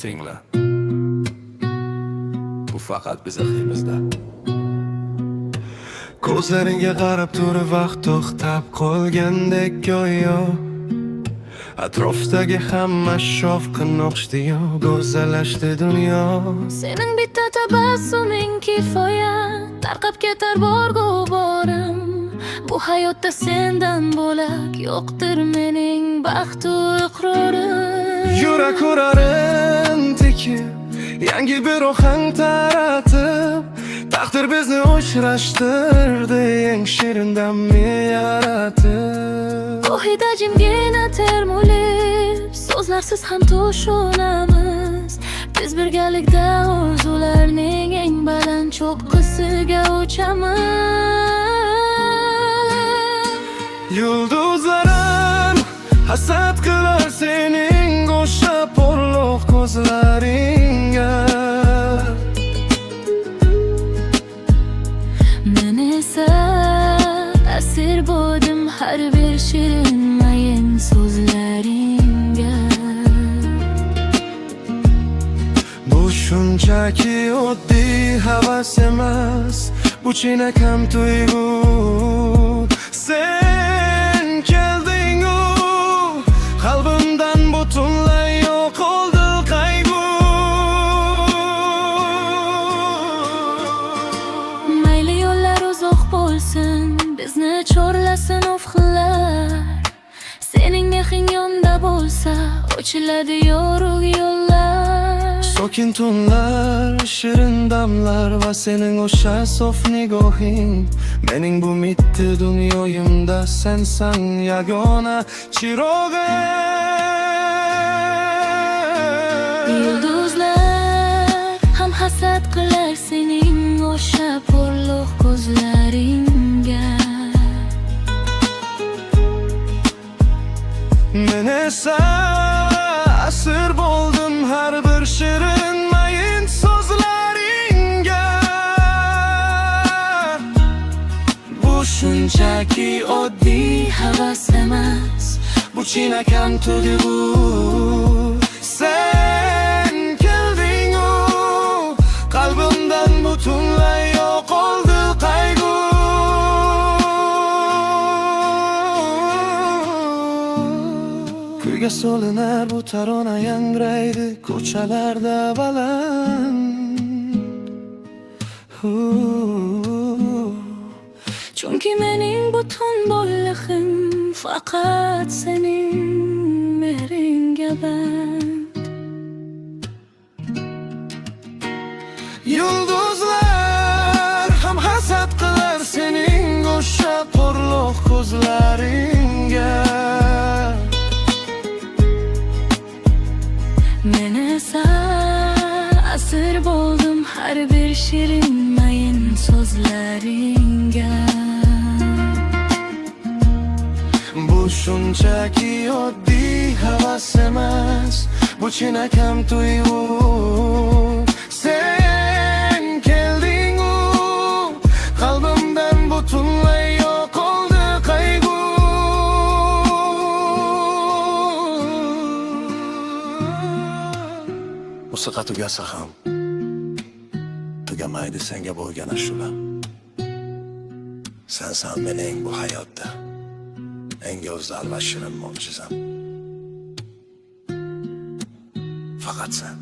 tingla. Bu faqat bizimizda. Ko'zlaringga qarab turib vaqt to'xtab qolgandek go'yo. Atrofdagi hamma shovqin o'xshdi-yu, go'zallashdi dunyo. Sening bitta tabassuming kifoya, tarqab ketar borgu borim. Bu hayotda sendan bo'lak yo'qdir mening baxtu iqrorim. Yurak urarin tekib, yangi bir ohang taratib, taqdir bizni uchrashtirdi, eng shirin damni yaratib. Bu hida jimgina termulib, so'zlarsiz ham tushunamiz. Biz birgalikda orzularning eng baland cho'qqisiga uchamiz. Yulduzlarim hasad qilar sening o'sha porloq ko'zlaringga. Men esa asir bo'ldim har bir shirin mayin so'zlaringga. Bu shunchaki oddiy havas emas, bu chinakam tuyg'u. Sen kelding-u, qalbimdan butunlay yo'q oldi qayg'u. Mayli yo'llar uzoq bo'lsin, bizni chorlasin ufqlar. Sening mehring yonda bo'lsa, ochiladi yorug' yo'llar. Sokin tunlar, shirin damlar va sening o'sha sof nigohing. Mening bu mitti dunyoyimda sensan yagona chirog'im. Yulduzlar ham hasad qilar sening o'sha porloq ko'zlaringga. Men esa asir bo'ldim har bir shirin mayin so'zlaringga. Bu shunchaki oddiy havas emas, bu chinakam tuyg'u. Sen kelding-u, qalbimdan butunlay yo'q oldi qayg'u. Kuyga solinar bu tarona yangraydi ko'chalarda baland. Chunki mening butun borlig'im faqat sening mehringga band. Yulduzlar ham hasad qilar sening o'sha porloq ko'zlaringga. Men esa asir bo'ldim har bir shirin mayin so'zlaringga. Bu shunchaki oddiy havas emas, bu chinakam tuyg'u. Sen kelding-u, qalbimdan butunlay yo'q oldi qayg'u. Musiqa tugasa ham tugamaydi senga bo'lgan ashulam. Sensan mening bu hayotda eng go'zal va shirin mo'jizam. Faqat sen.